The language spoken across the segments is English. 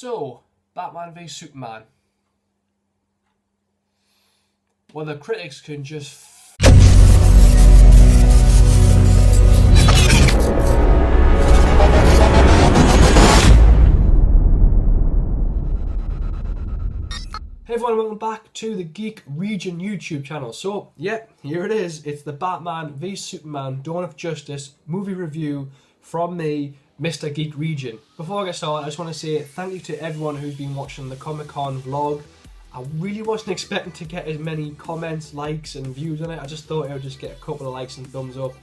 So, Batman v Superman. Well, the critics can just Hey everyone, welcome back to the Geek Region YouTube channel. So, yeah, here it is. It's the Batman v Superman Dawn of Justice movie review from me, Mr. Geek Region. Before I get started, I just want to say thank you to everyone who's been watching the Comic-Con vlog. I really wasn't expecting to get as many comments, likes and views on it. I just thought I would just get a couple of likes and thumbs up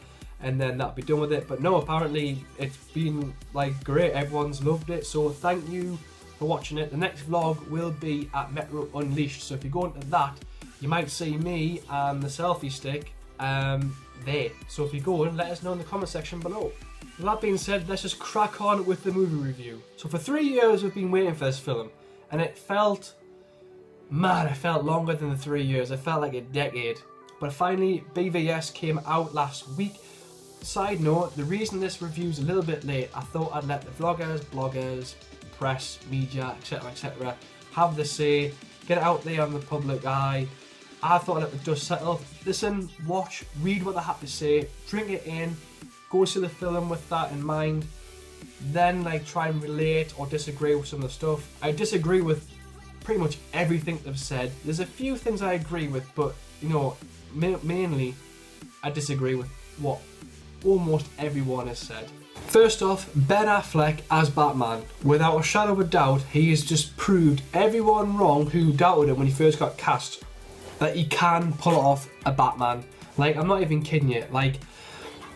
and then that'd be done with it. But no, apparently it's been like great. Everyone's loved it. So thank you for watching it. The next vlog will be at Metro Unleashed, so if you go into that you might see me and the selfie stick there. So if you go and let us know in the comment section below. With that being said, let's just crack on with the movie review. So for 3 years we've been waiting for this film, and it felt longer than the 3 years. It felt like a decade. But finally BVS came out last week. Side note, the reason this review's a little bit late, I thought I'd let the vloggers, bloggers, press, media, etc. have the say, get it out there on the public eye. I thought I'd let the dust settle. Listen, watch, read what they have to say, drink it in, go see the film with that in mind, then like try and relate or disagree with some of the stuff. I disagree with pretty much everything they've said. There's a few things I agree with, but you know, mainly I disagree with what almost everyone has said. First off, Ben Affleck as Batman. Without a shadow of a doubt, he has just proved everyone wrong who doubted him when he first got cast, that he can pull off a Batman. Like, I'm not even kidding you. Like,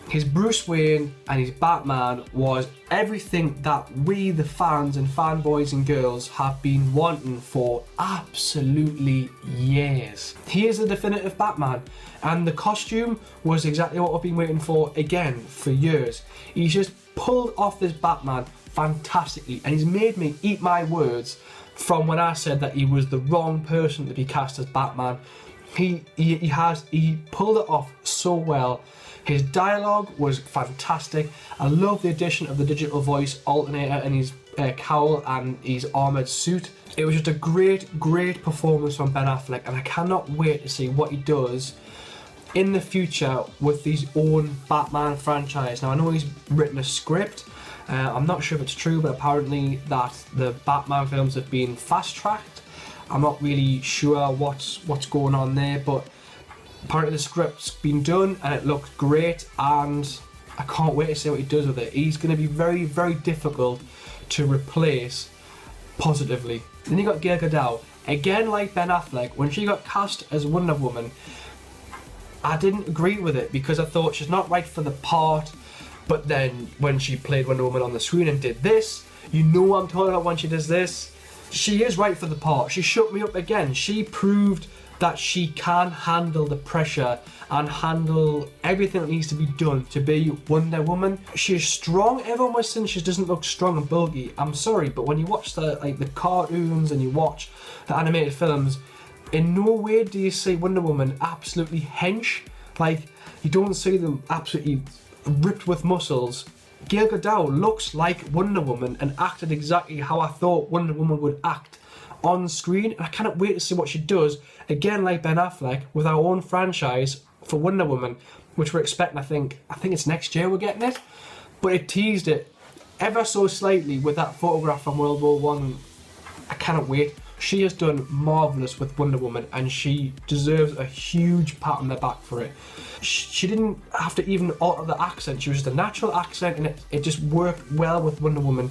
his Bruce Wayne and his Batman was everything that we, the fans and fanboys and girls, have been wanting for absolutely years. He is the definitive Batman, and the costume was exactly what I've been waiting for again for years. He's just pulled off this Batman fantastically, and he's made me eat my words from when I said that he was the wrong person to be cast as Batman. He pulled it off so well. His dialogue was fantastic. I love the addition of the digital voice alternator in his cowl and his armoured suit. It was just a great performance from Ben Affleck, and I cannot wait to see what he does in the future with his own Batman franchise. Now I know he's written a script. I'm not sure if it's true, but apparently that the Batman films have been fast-tracked. I'm not really sure what's going on there, but apparently the script's been done and it looks great, and I can't wait to see what he does with it. He's going to be very difficult to replace positively. Then you got Gal Gadot. Again, like Ben Affleck, when she got cast as Wonder Woman, I didn't agree with it because I thought she's not right for the part. But then when she played Wonder Woman on the screen and did this, you know what I'm talking about when she does this. She is right for the part. She shook me up again. She proved that she can handle the pressure and handle everything that needs to be done to be Wonder Woman. She's strong. Everyone was saying she doesn't look strong and bulky. I'm sorry, but when you watch the cartoons and you watch the animated films, in no way do you see Wonder Woman absolutely hench. Like, you don't see them absolutely ripped with muscles. Gal Gadot looks like Wonder Woman and acted exactly how I thought Wonder Woman would act on screen, and I cannot wait to see what she does, again like Ben Affleck, with our own franchise for Wonder Woman, which we're expecting, I think it's next year we're getting it, but it teased it ever so slightly with that photograph from World War One. I cannot wait. She has done marvellous with Wonder Woman, and she deserves a huge pat on the back for it. She didn't have to even alter the accent. She was just a natural accent, and it just worked well with Wonder Woman.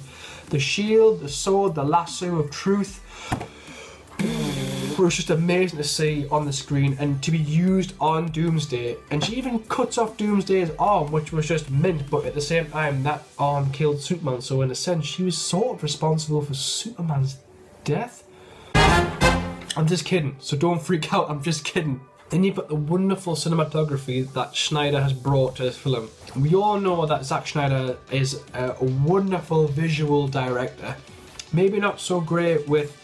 The shield, the sword, the lasso of truth, it was just amazing to see on the screen and to be used on Doomsday. And she even cuts off Doomsday's arm, which was just mint, but at the same time that arm killed Superman, so in a sense she was sort of responsible for Superman's death. I'm just kidding, so don't freak out, I'm just kidding. Then you've got the wonderful cinematography that Snyder has brought to this film. We all know that Zack Snyder is a wonderful visual director. Maybe not so great with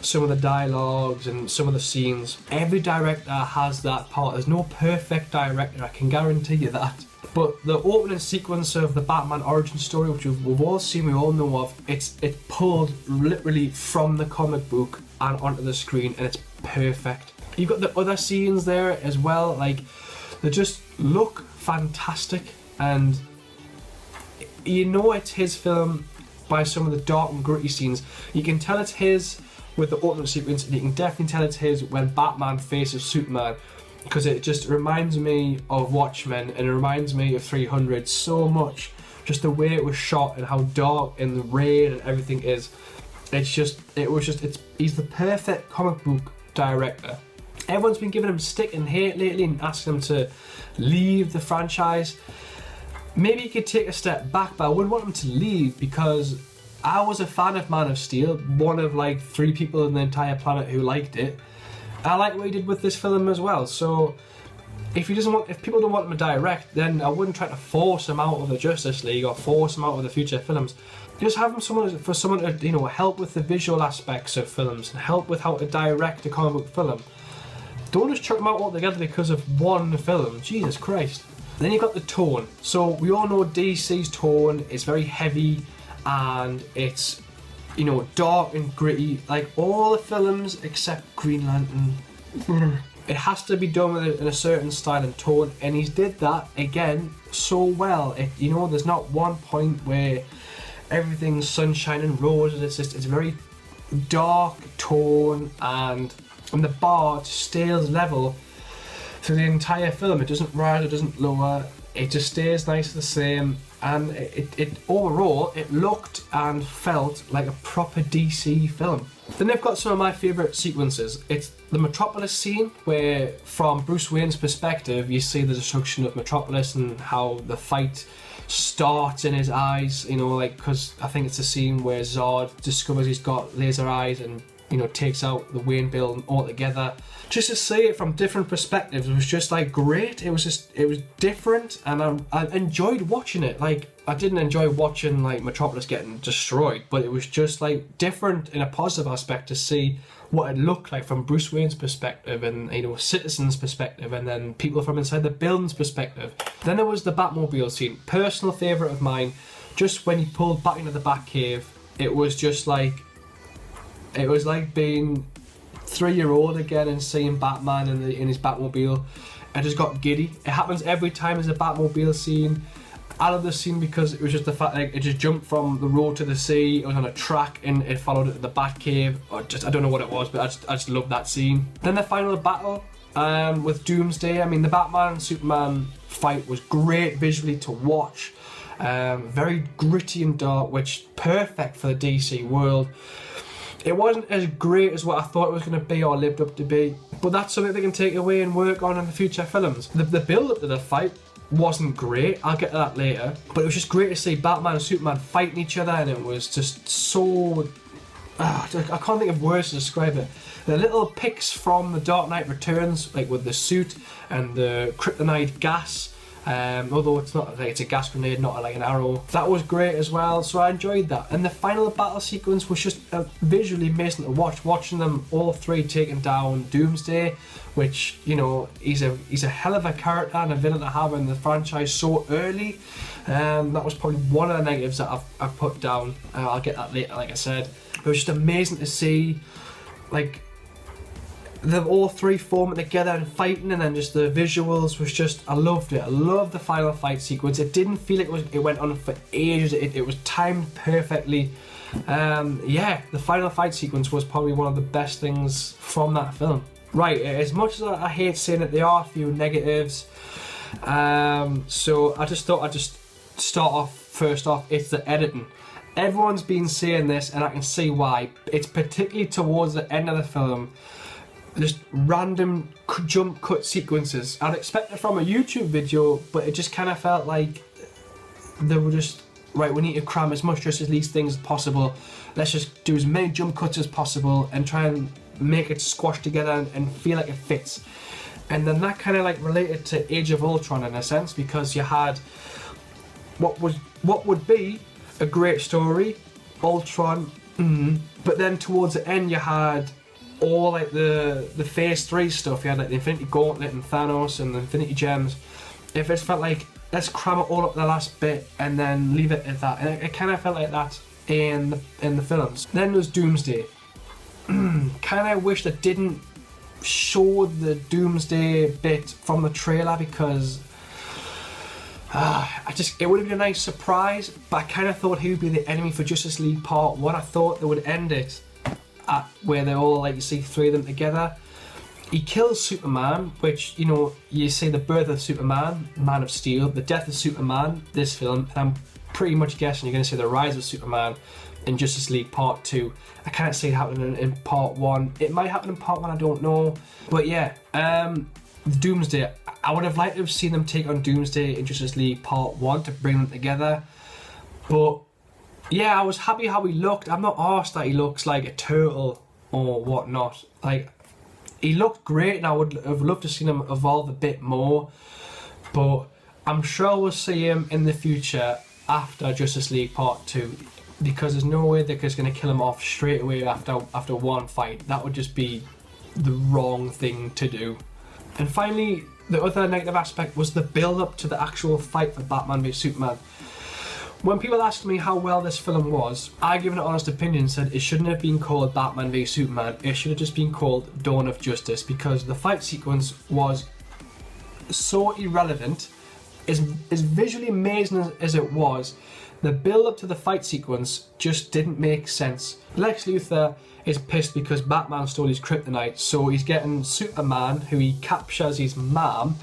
some of the dialogues and some of the scenes. Every director has that part. There's no perfect director, I can guarantee you that. But the opening sequence of the Batman origin story, which we've all seen, we all know of, it's pulled literally from the comic book and onto the screen, and it's perfect. You've got the other scenes there as well, like they just look fantastic, and you know it's his film by some of the dark and gritty scenes. You can tell it's his with the opening sequence, and you can definitely tell it's his when Batman faces Superman, because it just reminds me of Watchmen and it reminds me of 300 so much. Just the way it was shot and how dark and the rain and everything is. He's the perfect comic book director. Everyone's been giving him stick and hate lately and asking him to leave the franchise. Maybe he could take a step back, but I wouldn't want him to leave, because I was a fan of Man of Steel, one of like 3 people on the entire planet who liked it. I like what he did with this film as well. So if people don't want him to direct, then I wouldn't try to force him out of the Justice League or force him out of the future films. Just have him someone to help with the visual aspects of films and help with how to direct a comic book film. Don't just chuck them out altogether because of one film. Jesus Christ. Then you've got the tone. So we all know DC's tone is very heavy and it's dark and gritty, like all the films except Green Lantern. It has to be done in a certain style and tone, and he's did that again so well. There's not one point where everything's sunshine and roses. It's a very dark tone, and the bar stays level through the entire film. It doesn't rise, it doesn't lower. It just stays nice the same, and it overall it looked and felt like a proper DC film. Then they've got some of my favourite sequences. It's the Metropolis scene, where from Bruce Wayne's perspective you see the destruction of Metropolis and how the fight starts in his eyes, because I think it's a scene where Zod discovers he's got laser eyes and takes out the Wayne building altogether. Just to see it from different perspectives was just like great. It was different, and I enjoyed watching it. Like, I didn't enjoy watching like Metropolis getting destroyed, but it was just like different in a positive aspect to see what it looked like from Bruce Wayne's perspective and citizens' perspective, and then people from inside the building's perspective. Then there was the Batmobile scene, personal favourite of mine. Just when he pulled back into the Batcave, it was just like, it was like being 3-year-old again and seeing Batman in his Batmobile. I just got giddy. It happens every time there's a Batmobile scene. I love this scene because it was just the fact that it just jumped from the road to the sea. It was on a track and it followed it to the Batcave. I don't know what it was, but I just love that scene. Then the final battle with Doomsday. I mean, the Batman and Superman fight was great visually to watch. Very gritty and dark, which perfect for the DC world. It wasn't as great as what I thought it was going to be or lived up to be, but that's something they can take away and work on in the future films. The build-up to the fight wasn't great, I'll get to that later, but it was just great to see Batman and Superman fighting each other, and it was just so... I can't think of words to describe it. The little pics from The Dark Knight Returns, like with the suit and the kryptonite gas, although it's not like it's a gas grenade, not like an arrow. That was great as well, so I enjoyed that. And the final battle sequence was just visually amazing to watch. Watching them all 3 taking down Doomsday, which he's a hell of a character and a villain to have in the franchise so early. That was probably one of the negatives that I've put down. I'll get that later, like I said. It was just amazing to see, like, the all 3 forming together and fighting, and then just the visuals was just, I loved it. I loved the final fight sequence. It didn't feel like it went on for ages. It was timed perfectly. The final fight sequence was probably one of the best things from that film. Right, as much as I hate saying it, there are a few negatives. So I just thought I'd just start off, first off, it's the editing. Everyone's been saying this, and I can see why. It's particularly towards the end of the film. Just random jump cut sequences. I'd expect it from a YouTube video, but it just kind of felt like they were just, right, we need to cram as much Justice League things as possible. Let's just do as many jump cuts as possible and try and make it squash together and feel like it fits. And then that kind of like related to Age of Ultron in a sense, because you had what would be a great story, Ultron But then towards the end, you had all like the Phase 3 stuff. You had like the Infinity Gauntlet and Thanos and the Infinity Gems. It just felt like, let's cram it all up the last bit and then leave it at that. And it kind of felt like that in the films. Then there's Doomsday. Kind of wish they didn't show the Doomsday bit from the trailer, because it would have been a nice surprise, but I kind of thought he would be the enemy for Justice League Part 1. I thought they would end it at where they all, like, you see three of them together. He kills Superman, which, you know, you see the birth of Superman, Man of Steel, the death of Superman, this film, and I'm pretty much guessing you're going to see the rise of Superman in Justice League Part 2. I can't see it happening in Part 1. It might happen in Part 1, I don't know. But yeah, Doomsday, I would have liked to have seen them take on Doomsday in Justice League Part 1 to bring them together. But yeah, I was happy how he looked. I'm not arsed that he looks like a turtle or whatnot. Like, he looked great, and I would have loved to see him evolve a bit more. But I'm sure we'll see him in the future after Justice League Part 2. Because there's no way they're just going to kill him off straight away after one fight. That would just be the wrong thing to do. And finally, the other negative aspect was the build-up to the actual fight for Batman v Superman. When people asked me how well this film was, I gave an honest opinion and said it shouldn't have been called Batman v Superman. It should have just been called Dawn of Justice, because the fight sequence was so irrelevant. As visually amazing as it was, the build-up to the fight sequence just didn't make sense. Lex Luthor is pissed because Batman stole his kryptonite, so he's getting Superman, who he captures his mom,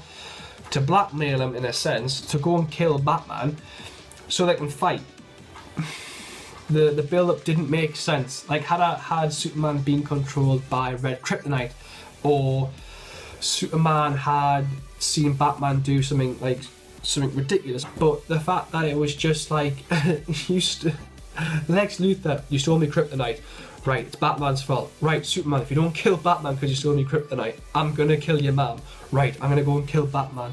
to blackmail him in a sense, to go and kill Batman so they can fight. The build-up didn't make sense. Like, had Superman been controlled by red kryptonite, or Superman had seen Batman do something ridiculous, but the fact that it was just like, Lex Luthor, you stole me kryptonite, right, it's Batman's fault, right, Superman, if you don't kill Batman because you stole me kryptonite, I'm gonna kill your mom, right, I'm gonna go and kill Batman.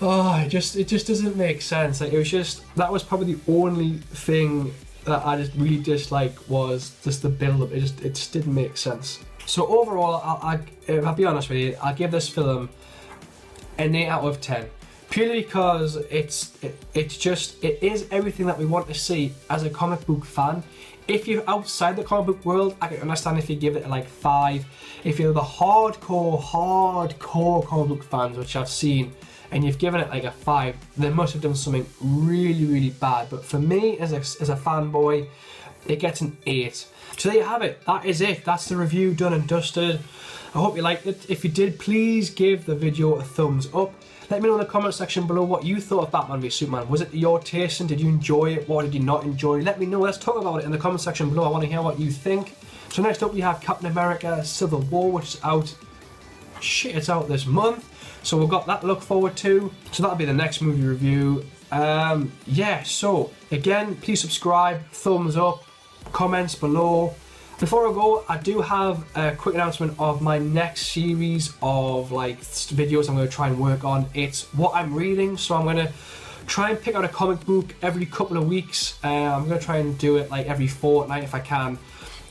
Oh, it just doesn't make sense. Like, it was just, that was probably the only thing that I just really disliked, was just the build-up. It just didn't make sense. So overall, I'll be honest with you, I'll give this film an 8 out of 10. Purely because it is everything that we want to see as a comic book fan. If you're outside the comic book world, I can understand if you give it like 5. If you're the hardcore comic book fans, which I've seen, and you've given it like a 5, they must have done something really, really bad. But for me, as a fanboy, it gets an 8. So there you have it. That is it. That's the review done and dusted. I hope you liked it. If you did, please give the video a thumbs up. Let me know in the comment section below what you thought of Batman v Superman. Was it your taste, and did you enjoy it? What did you not enjoy? Let me know. Let's talk about it in the comment section below. I want to hear what you think. So next up we have Captain America Civil War, which is out. It's out this month. So we've got that to look forward to. So that'll be the next movie review. Yeah, so again, please subscribe, thumbs up, comments below. Before I go, I do have a quick announcement of my next series of videos I'm going to try and work on. It's what I'm reading, so I'm going to try and pick out a comic book every couple of weeks. I'm going to try and do it like every fortnight if I can,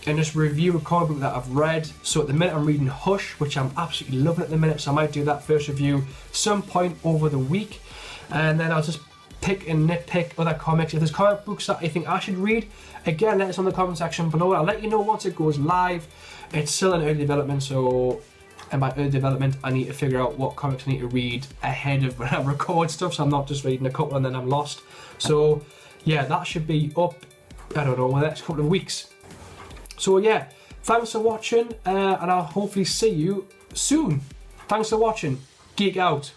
and just review a comic book that I've read. So at the minute I'm reading Hush, which I'm absolutely loving at the minute, so I might do that first review some point over the week, and then I'll just pick and nitpick other comics. If there's comic books that I think I should read, again, let us know in the comment section below. I'll let you know once it goes live. It's still in early development, and by early development, I need to figure out what comics I need to read ahead of when I record stuff, so I'm not just reading a couple and then I'm lost. So yeah, that should be up, I don't know, in the next couple of weeks. So yeah, thanks for watching, and I'll hopefully see you soon. Thanks for watching. Geek out.